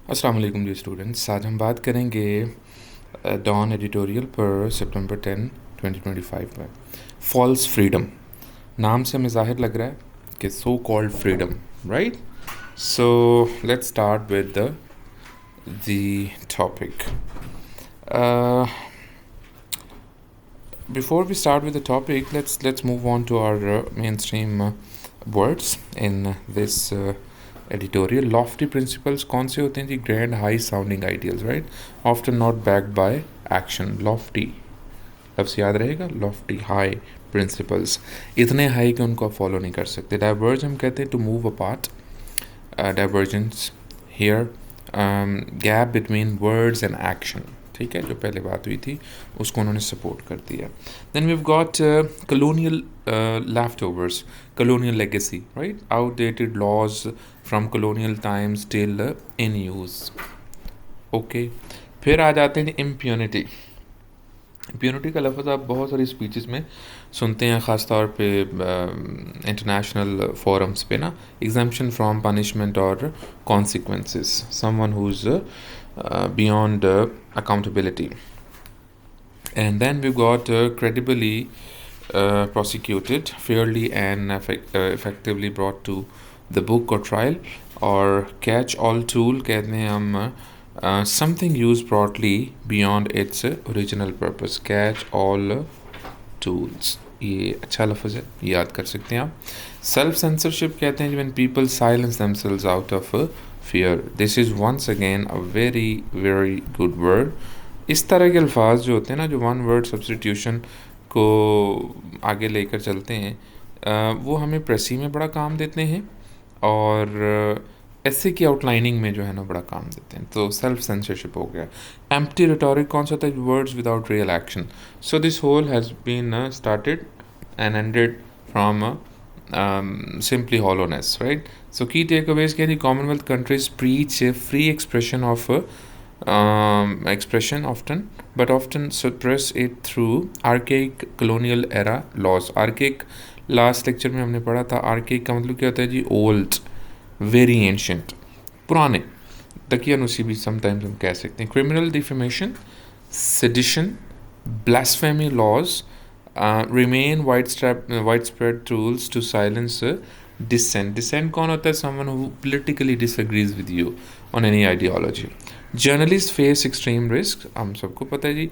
अस्सलाम वालेकुम जी स्टूडेंट्स। आज हम बात करेंगे डॉन एडिटोरियल पर सितंबर 10 2025 पर फॉल्स फ्रीडम। नाम से हमें ज़ाहिर लग रहा है कि so called freedom, right? So let's start with the topic. Before we start with the topic, let's move on to our mainstream words in this editorial. Lofty principles कौन से होते हैं जी? Grand, high sounding ideals, right? Often not backed by action. Lofty लफ्ज़ याद रहेगा, lofty, high principles, इतने high कि उनको आप फॉलो नहीं कर सकते. Diverge हम कहते हैं to move apart. Divergence here, gap between words and action. ठीक है, जो पहले बात हुई थी उसको उन्होंने सपोर्ट कर दिया. Then we have got colonial leftovers, colonial legacy, right? Outdated laws from colonial times still in use. Okay, फिर आ जाते हैं impunity. इम्प्यूनिटी का लफ्ज़ आप बहुत सारी स्पीचेस में सुनते हैं, ख़ास तौर पे इंटरनेशनल फोरम्स पे ना. एग्जाम्पशन फ्रॉम पनिशमेंट और consequences, someone who is beyond accountability. And then we've got credibly prosecuted, fairly and effectively brought to the book or trial. और catch all tool कहते हैं हम something used broadly beyond its original purpose. Catch all tools, ये अच्छा लफ्ज़ है, याद कर सकते हैं आप. सेल्फ सेंसरशिप कहते हैं when people silence themselves out of fear. This is once again a very very good word. इस तरह के अल्फाज जो होते हैं ना, जो वन वर्ड सब्स्टिट्यूशन को आगे लेकर चलते हैं, वो हमें प्रेसी में बड़ा काम देते हैं और ऐसे की आउटलाइनिंग में जो है ना बड़ा काम देते हैं. तो सेल्फ सेंसरशिप हो गया. एम्प्टी रिटोरिक कौन सा था? Words without real action. So this whole has been started and ended from simply hollowness, right? So key takeaways can the Commonwealth countries preach a free expression of expression often, but often suppress it through archaic colonial era laws. Archaic last lecture में हमने पढ़ा था. archaic का मतलब क्या होता है जी? old, very ancient, पुराने, दकियानुसी भी sometimes हम कह सकते हैं. criminal defamation, sedition, blasphemy laws remain widespread tools to silence dissent. Dissent कौन होता है? Someone who politically disagrees with you on any ideology. Journalists face extreme risk. हम सबको पता है जी.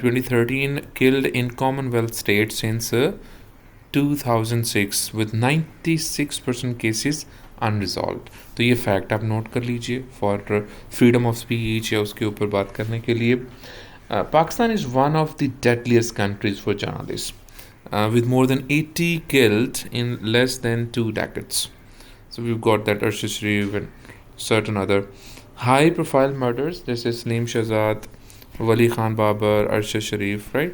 2013 killed in Commonwealth states since 2006 with 96% cases unresolved. तो ये fact आप नोट कर लीजिए फॉर फ्रीडम ऑफ स्पीच या उसके ऊपर बात करने के लिए. Pakistan is one of the deadliest countries for journalists, with more than 80 killed in less than 2 decades. So we've got that Arshad Sharif and certain other high-profile murders. This is Salim Shahzad, Wali Khan Babar, Arshad Sharif, right?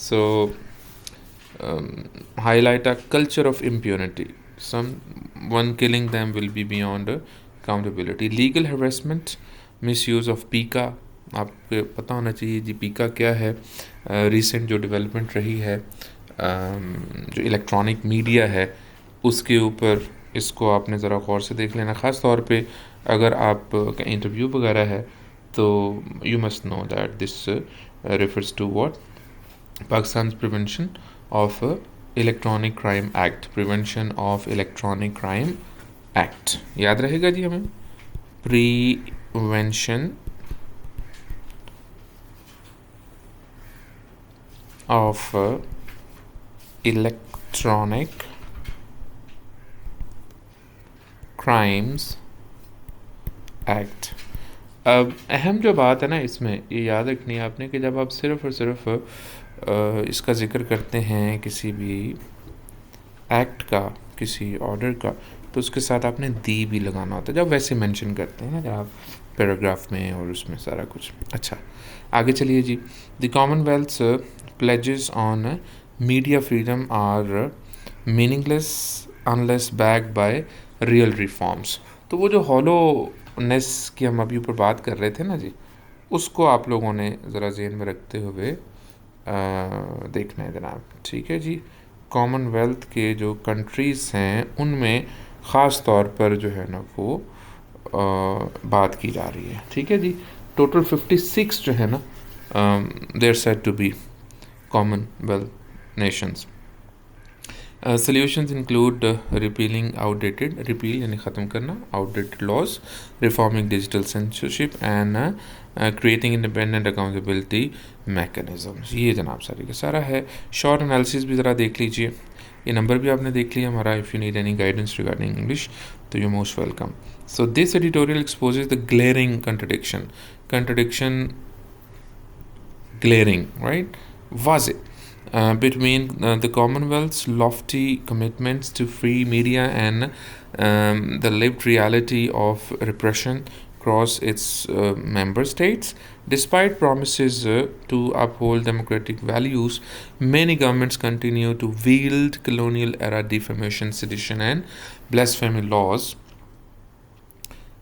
So highlight a culture of impunity. Someone killing them will be beyond accountability. Legal harassment, misuse of PICA. आपको पता होना चाहिए जी पीका क्या है. Recent जो development रही है, जो इलेक्ट्रॉनिक मीडिया है उसके ऊपर, इसको आपने ज़रा गौर से देख लेना. ख़ास तौर पे अगर आप का इंटरव्यू वगैरह है तो you must know that this refers to what? Pakistan prevention of electronic crime act. Prevention of electronic crime act याद रहेगा जी हमें. Prevention of electronic crimes act. अब अहम जो बात है ना इसमें ये याद रखनी है आपने कि जब आप सिर्फ़ और सिर्फ इसका ज़िक्र करते हैं किसी भी एक्ट का, किसी ऑर्डर का, तो उसके साथ आपने दी भी लगाना होता है जब वैसे मेंशन करते हैं ना, जब आप पैराग्राफ में और उसमें सारा कुछ. अच्छा, आगे चलिए जी. The Commonwealth pledges on media freedom are meaningless unless backed by real reforms. तो वो जो हॉलोनेस की हम अभी ऊपर बात कर रहे थे ना जी, उसको आप लोगों ने ज़रा ज़हन में रखते हुए देखना है जनाब. ठीक है जी. कॉमनवेल्थ के जो कंट्रीज़ हैं उनमें ख़ास तौर पर जो है ना वो बात की जा रही है, ठीक है जी। टोटल 56 जो है ना they're said to be Commonwealth nations. Solutions include repeal यानी ख़त्म करना outdated laws, reforming digital censorship and creating independent accountability mechanisms। ये जनाब सारे का सारा है। शॉर्ट एनालिसिस भी ज़रा देख लीजिए, ये नंबर भी आपने देख लिया हमारा। If you need any guidance regarding English तो you most welcome. So this editorial exposes the glaring contradiction glaring, right, was it between the Commonwealth's lofty commitments to free media and the lived reality of repression across its member states. Despite promises to uphold democratic values, many governments continue to wield colonial era defamation, sedition, and blasphemy laws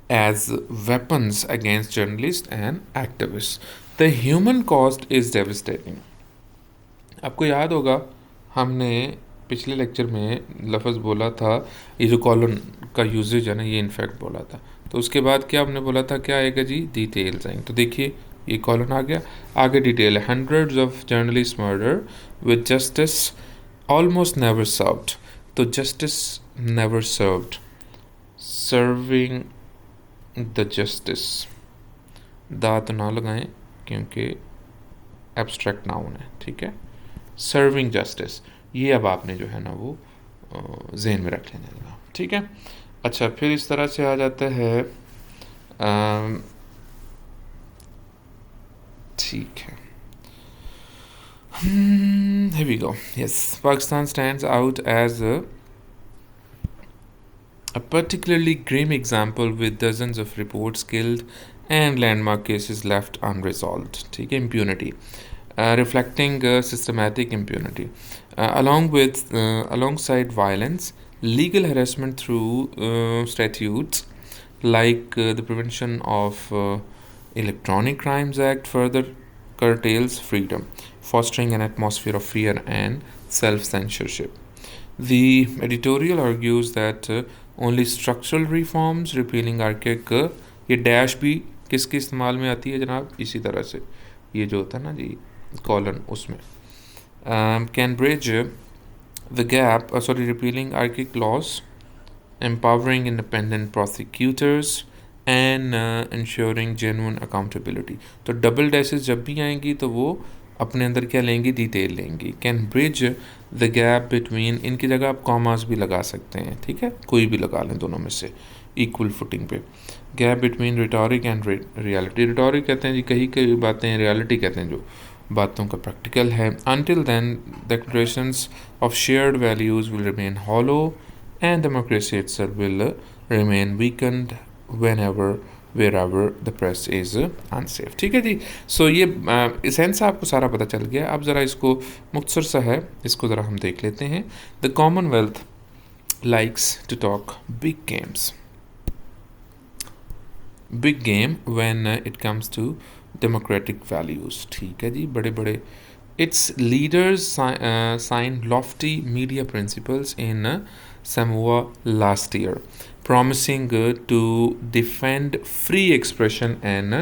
as weapons against journalists and activists. The human cost is devastating. आपको याद होगा हमने पिछले lecture में लफ्ज़ बोला था, ये जो कॉलन का यूजेज है ना, ये इनफैक्ट बोला था। तो उसके बाद क्या हमने बोला था, क्या आएगा जी, डिटेल्स आएंगे। तो देखिए ये कॉलन आ गया, आगे डिटेल है। Hundreds of journalist murder with justice almost never served. तो justice never served, serving the justice, दा तो ना लगाएं क्योंकि एब्स्ट्रैक्ट नाउन है, ठीक है। सर्विंग जस्टिस, ये अब आपने जो है ना वो जहन में रख लेना है, ठीक है। अच्छा, फिर इस तरह से आ जाता है, ठीक है। Here we go. Yes, Pakistan stands out as a particularly grim example with dozens of reports killed and landmark cases left unresolved, ठीक है। impunity, reflecting systematic impunity, alongside violence, legal harassment through statutes like the Prevention of Electronic Crimes Act further curtails freedom, fostering an atmosphere of fear and self-censorship. The editorial argues that only structural reforms, repealing archaic, ये dash भी किसके इस्तेमाल में आती है जनाब, इसी तरह से ये जो होता है ना जी कॉलन, उसमें can bridge the gap, repealing archaic laws, empowering independent prosecutors and ensuring genuine accountability। तो डबल डैशेस जब भी आएंगी तो वो अपने अंदर क्या लेंगी, डिटेल लेंगी। Can bridge the gap between, इनकी जगह आप कॉमास भी लगा सकते हैं, ठीक है, कोई भी लगा लें दोनों में से इक्वल फुटिंग पे। Gap between rhetoric and reality, rhetoric कहते हैं जी कही कही बातें, रियलिटी कहते हैं जो बातों का प्रैक्टिकल है। Until then declarations of shared values will remain hollow and democracy itself will remain weakened whenever wherever the press is unsafe, ठीक है जी। सो ये सेंस आपको सारा पता चल गया। अब ज़रा इसको मुख्तसर सा है, इसको ज़रा हम देख लेते हैं। The Commonwealth likes to talk big games, big game when it comes to democratic values, ठीक है जी, बड़े बड़े। Its leaders signed lofty media principles in Samoa last year, promising to defend free expression and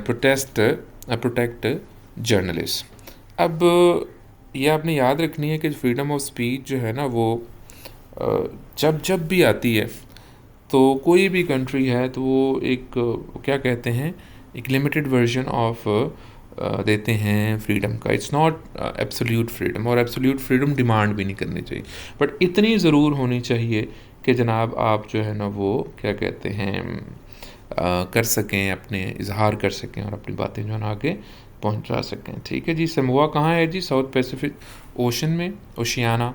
protect journalists। अब ये आपने याद रखनी है कि फ्रीडम ऑफ स्पीच जो है ना वो जब भी आती है तो कोई भी कंट्री है तो वो एक क्या कहते हैं, एक लिमिटेड वर्जन ऑफ देते हैं फ्रीडम का। इट्स नॉट एब्सोल्यूट फ्रीडम, और एब्सोल्यूट फ्रीडम डिमांड भी नहीं करनी चाहिए, बट इतनी ज़रूर होनी चाहिए कि जनाब आप जो है ना वो क्या कहते हैं कर सकें, अपने इजहार कर सकें और अपनी बातें जो है ना आगे पहुंचा सकें, ठीक है जी। समोआ कहाँ है जी, साउथ पैसिफिक ओशन में, ओशियाना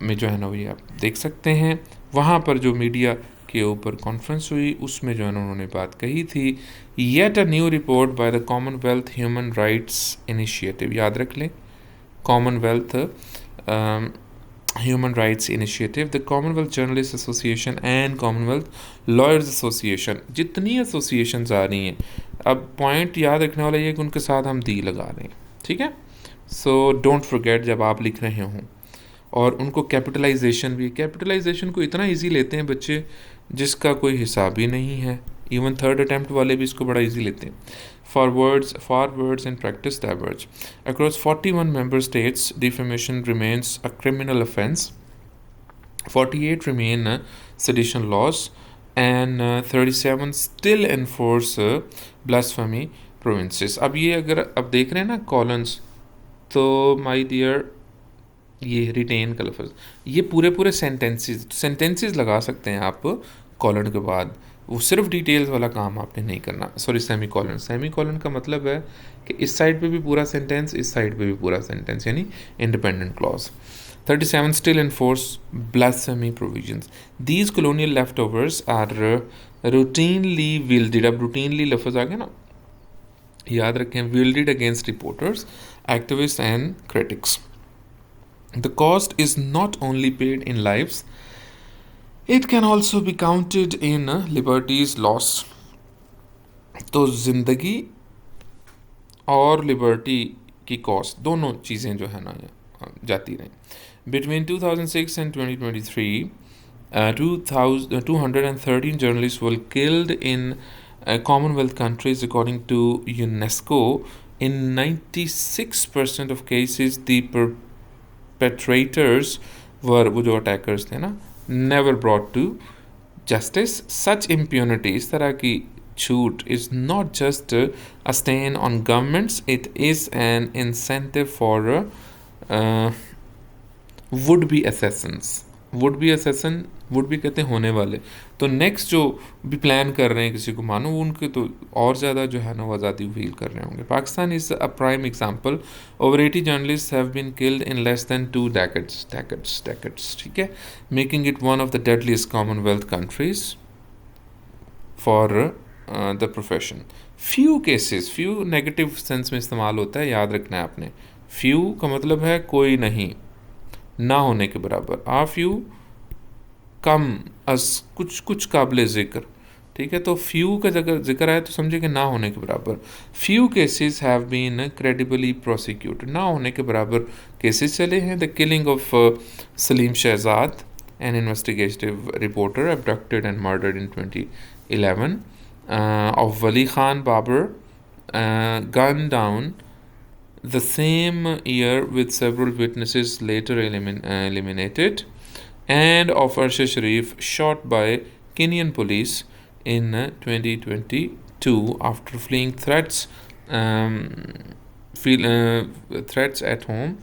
में जो है ना ये आप देख सकते हैं। वहाँ पर जो मीडिया के ऊपर कॉन्फ्रेंस हुई उसमें जो है ना उन्होंने बात कही थी। Yet a new report by the Commonwealth human rights initiative, याद रख लें Commonwealth human rights initiative, the Commonwealth journalist association and Commonwealth lawyers association, जितनी एसोसिएशंस आ रही हैं, अब पॉइंट याद रखने वाला ये कि उनके साथ हम दी लगा रहे हैं, ठीक है। सो डोंट फॉरगेट जब आप लिख रहे हों, और उनको कैपिटलाइजेशन भी, कैपिटलाइजेशन को इतना इजी लेते हैं बच्चे जिसका कोई हिसाब ही नहीं है। इवन थर्ड अटैम्प्ट वाले भी इसको बड़ा इजी लेते हैं। Far words in practice diverge. Across 41 member states, defamation remains a criminal offense. 48 remain sedition laws, and 37 still enforce blasphemy provinces. अब ये अगर अब देख रहे हैं ना कॉलन्स, तो माय डियर ये रिटेन का लफ्ज़, ये पूरे पूरे सेंटेंसेस लगा सकते हैं आप कॉलन के बाद। वो सिर्फ डिटेल्स वाला काम आपने नहीं करना। सॉरी, सेमी कॉलन का मतलब है कि इस साइड पे भी पूरा सेंटेंस, इस साइड पे भी पूरा सेंटेंस, यानी independent clause. 37 still enforce blasphemy provisions. These colonial leftovers are routinely wielded. अब routinely लफ्ज़ आ गया ना, याद रखें, wielded against reporters, activists and critics. The cost is not only paid in lives, it can also be counted in liberties lost. तो ज़िंदगी और liberty की कॉस्ट दोनों चीज़ें जो है ना जाती रहीं। Between 2006 and 2023, 213 journalists were killed in Commonwealth countries, according to UNESCO. In 96% of cases, the perpetrators were, वो जो attackers थे ना, never brought to justice. Such impunity, इस तरह की छूट, is not just a stain on governments, it is an incentive for would be assassins. Would भी कहते हैं होने वाले, तो नेक्स्ट जो भी प्लान कर रहे हैं किसी को मानो, उनके तो और ज़्यादा जो है ना वो आज़ादी फील कर रहे होंगे। Pakistan is a prime example. Over 80 journalist have been killed in less than 2 decades, ठीक है, making it one of the deadliest Commonwealth countries for the profession. Few cases, few negative sense में इस्तेमाल होता है, याद रखना है आपने। फ्यू का मतलब है कोई नहीं, ना होने के बराबर। आ फ्यू कम, अस कुछ काबिल ज़िक्र, ठीक है। तो फ्यू का अगर जिक्र आए तो समझे कि ना होने के बराबर। Few cases have been credibly prosecuted, ना होने के बराबर केसेस चले हैं। The killing of Saleem Shahzad, an investigative reporter abducted and murdered in 2011, of Wali Khan Babar, gunned down the same year with several witnesses later eliminated, and of Arshad Sharif, shot by Kenyan police in 2022 after fleeing threats at home,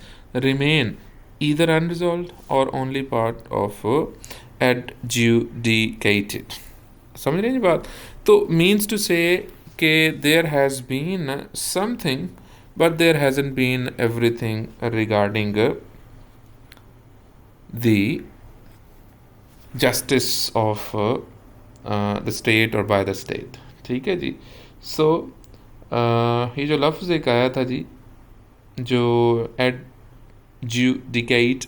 remain either unresolved or only part of adjudicated. समझ रहे हैं बात? तो means to say कि there has been something, but there hasn't been everything regarding the justice of the state or by the state, ठीक है जी। सो ये जो लफ्ज़ एक आया था जी, जो adjudicate,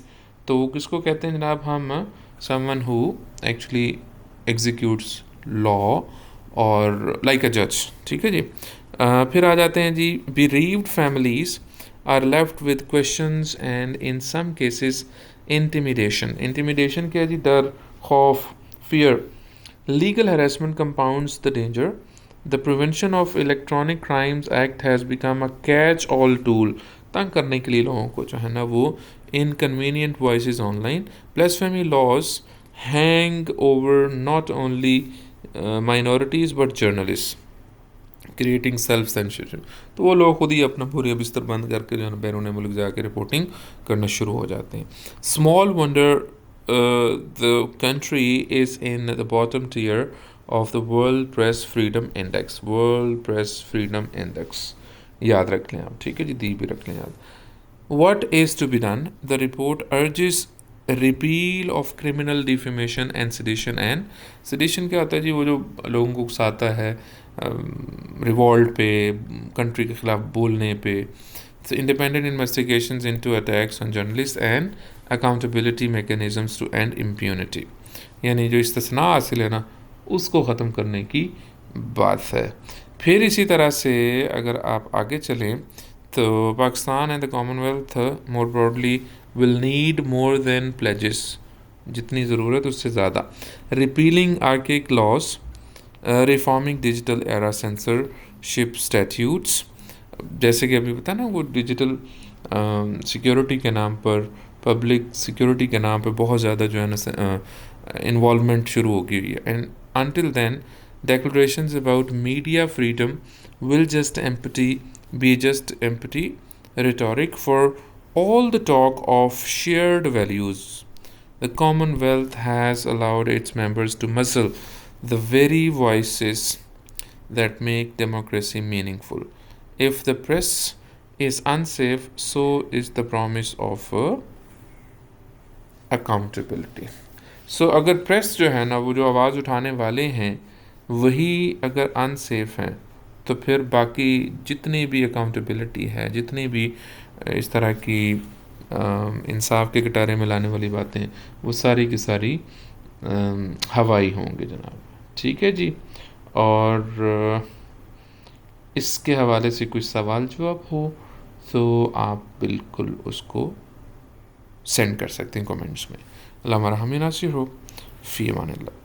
तो वो किसको कहते हैं जनाब? हम someone who actually executes law और like a judge, ठीक है जी। फिर आ जाते हैं जी, bereaved families are left with questions and in some cases intimidation क्या है जी? डर, खौफ, fear. Legal harassment compounds the danger. The Prevention of Electronic Crimes Act has become a catch-all tool, तंग करने के लिए लोगों को जो है ना वो inconvenient voices online. Blasphemy laws hang over not only minorities but journalists, creating self censorship. तो वो लोग खुद ही अपना पूरे बिस्तर बंद करके जो है बैरून मुल्क जाके रिपोर्टिंग करना शुरू हो जाते हैं। Small wonder the country is in the bottom tier of the World Press Freedom Index, याद रख लें आप, ठीक है जी, दी भी रख लें याद। What is to be done? The report urges repeal of criminal defamation and sedition क्या होता है जी? वो जो लोगों को उकसाता है रिवॉल्ट पे, कंट्री के ख़िलाफ़ बोलने पे। Independent investigations into attacks on journalist and accountability mechanisms to end impunity, यानी जो इस्तिस्ना हासिल है ना उसको ख़त्म करने की बात है। फिर इसी तरह से अगर आप आगे चलें तो Pakistan and the Commonwealth more broadly will need more than pledges जितनी ज़रूरत उससे ज़्यादा। Repealing archaic loss, reforming digital era censorship statutes, जैसे कि अभी पता ना वो डिजिटल सिक्योरिटी के नाम पर, पब्लिक सिक्योरिटी के नाम पे बहुत ज़्यादा जो है ना इन्वॉल्वमेंट शुरू हो गई है। And until then declarations about media freedom will just empty be just empty rhetoric. For all the talk of shared values, the Commonwealth has allowed its members to muzzle the very voices that make democracy meaningful. If the press is unsafe, so is the promise of accountability. सो अगर press जो है ना, वो जो आवाज़ उठाने वाले हैं वही अगर अनसेफ हैं, तो फिर बाकी जितनी भी अकाउंटेबिलिटी है, जितनी भी इस तरह की इंसाफ के कटारे में लाने वाली बातें, वो सारी की सारी हवाई होंगे जनाब। ठीक है जी। और इसके हवाले से कुछ सवाल जवाब हो तो आप बिल्कुल उसको सेंड कर सकते हैं कमेंट्स में। अल्लाह हमें नासिर हो। फ़ी अमानिल्लाह।